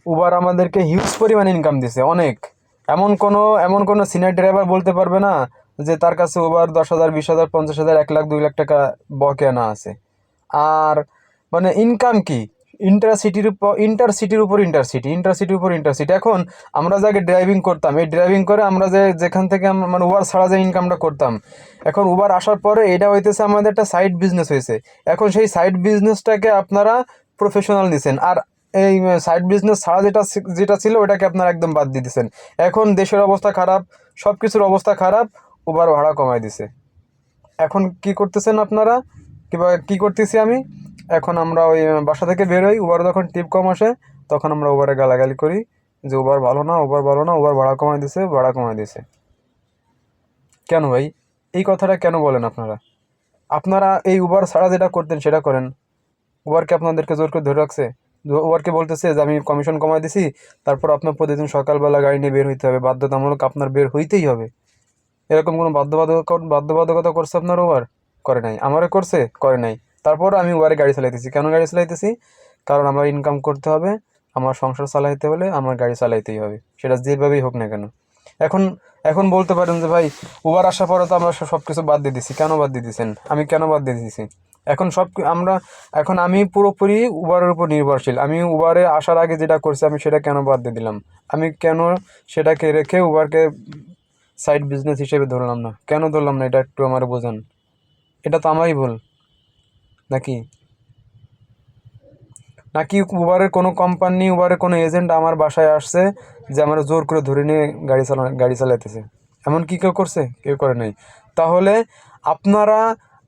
Uber আমাদেরকে huge পরিমাণ income দিছে অনেক। এমন কোনো সিনিয়র ড্রাইভার বলতে পারবে না যে তার কাছে উবার 10,000, 20,000, 50,000, 1 লাখ, 2 লাখ টাকা বকেয়া না আছে। আর মানে ইনকাম কি, ইন্টারসিটির উপর ইন্টারসিটি। এখন আমরা যে আগে ড্রাইভিং করতাম, এই ড্রাইভিং করে আমরা যেখান থেকে মানে উবার ছাড়া যে ইনকামটা করতাম, এখন উবার আসার পরে এটা হইতেছে আমাদের একটা সাইড বিজনেস হয়েছে। এখন সেই সাইড বিজনেসটাকে আপনারা প্রফেশনাল নিছেন, আর এই সাইড বিজনেস ছাড়া যেটা যেটা ছিল ওটাকে আপনারা একদম বাদ দিয়ে দিচ্ছেন। এখন দেশের অবস্থা খারাপ, সব কিছুর অবস্থা খারাপ, উবার ভাড়া কমাই দিছে। এখন কি করতেছেন আপনারা, কিংবা কি করতেছি আমি, এখন আমরা ওই বাসা থেকে বেরোই, উবার যখন টিপ কম আসে তখন আমরা উবারে গালাগালি করি যে উবার ভালো না, উবার ভালো না, উবার ভাড়া কমাই দিছে, ভাড়া কমাই দিছে। কেন ভাই, এই কথাটা কেন বলেন আপনারা? আপনারা এই উবার ছাড়া যেটা করতেন সেটা করেন। উবারকে আপনাদেরকে জোর করে ধরে রাখছে, উবারকে বলতেছে যে আমি কমিশন কমাই দিছি, তারপর আপনার প্রতিদিন সকালবেলা গাড়ি নিয়ে বের হইতে হবে, বাধ্যতামূলক আপনার বের হইতেই হবে। এরকম কোনো বাধ্যবাধকতা করছে আপনার উবার? করে নাই। আমারও করছে? করে নাই। তারপর আমি উবারে গাড়ি চালাইতেছি। কেন গাড়ি চালাইতেছি? কারণ আমার ইনকাম করতে হবে, আমার সংসার চালাইতে হলে আমার গাড়ি চালাইতেই হবে, সেটা যেভাবেই হোক না কেন। এখন এখন বলতে পারেন যে ভাই, উবার আসার পরে তো আমরা সব কিছু বাদ দিয়ে দিছি। কেন বাদ দিয়ে দিয়েছেন? আমি কেন বাদ দিয়ে দিয়েছি? এখন আমরা, এখন আমি পুরোপুরি উবারের উপর নির্ভরশীল। আমি উবারে আসার আগে যেটা করছি আমি সেটা কেন বাদ দিয়ে দিলাম? আমি কেন সেটাকে রেখে উবারকে সাইড বিজনেস হিসেবে ধরলাম না? কেন ধরলাম না, এটা একটু আমার বোঝান। এটা তো আমারই ভুল নাকি? নাকি উবারের কোনো কোম্পানি, উবারের কোনো এজেন্ট আমার বাসায় আসছে যে আমার জোর করে ধরে নিয়ে গাড়ি চালাইতেছে? এমন কি কেউ করছে? কেউ করে নাই। তাহলে আপনারা,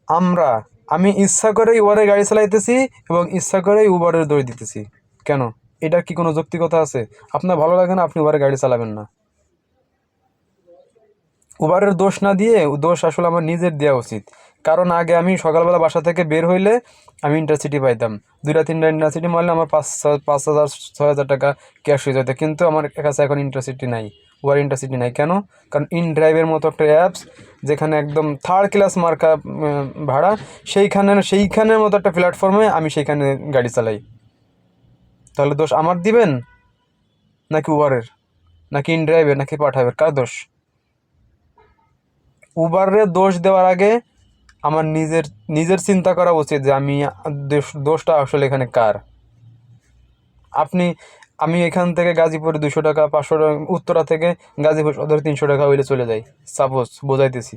আমরা, আমি ইচ্ছা করেই উবারে গাড়ি চালাইতেছি এবং ইচ্ছা করেই উবারের দৌড় দিতেছি। কেন? এটার কি কোনো যৌক্তিকতা আছে? আপনার ভালো লাগে না, আপনি উবারে গাড়ি চালাবেন না। উবারের দোষ না দিয়ে দোষ আসলে আমার নিজের দেওয়া উচিত। কারণ আগে আমি সকালবেলা বাসা থেকে বের হইলে আমি ইন্টারসিটি পাইতাম, 2টা 3টা ইন্টারসিটি মারলে আমার 5,000 6,000 টাকা ক্যাশ হয়ে যেত। কিন্তু আমার কাছে এখন ইন্টারসিটি নাই, উবার ইন্টারসিটি নাই। কেন? কারণ ইনড্রাইভের মতো একটা অ্যাপস, যেখানে একদম থার্ড ক্লাস মার্কা ভাড়া, সেইখানের মতো একটা প্ল্যাটফর্মে আমি সেইখানে গাড়ি চালাই। তাহলে দোষ আমার দিবেন নাকি উবারের, নাকি ইনড্রাইভের, নাকি পাঠাবের? কার দোষ? উবারে দোষ দেওয়ার আগে আমার নিজের নিজের চিন্তা করা উচিত যে আমি দোষটা আসলে এখানে কার। আপনি, আমি এখান থেকে গাজীপুরে 200 টাকা, 500 টাকা, উত্তরা থেকে গাজীপুর সদর 300 টাকা হইলে চলে যাই, সাপোজ বোঝাইতেছি।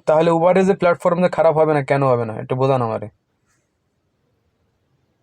তাহলে উবারে যে প্ল্যাটফর্ম যে খারাপ হবে না, কেন হবে না, একটু বোঝান আমারে।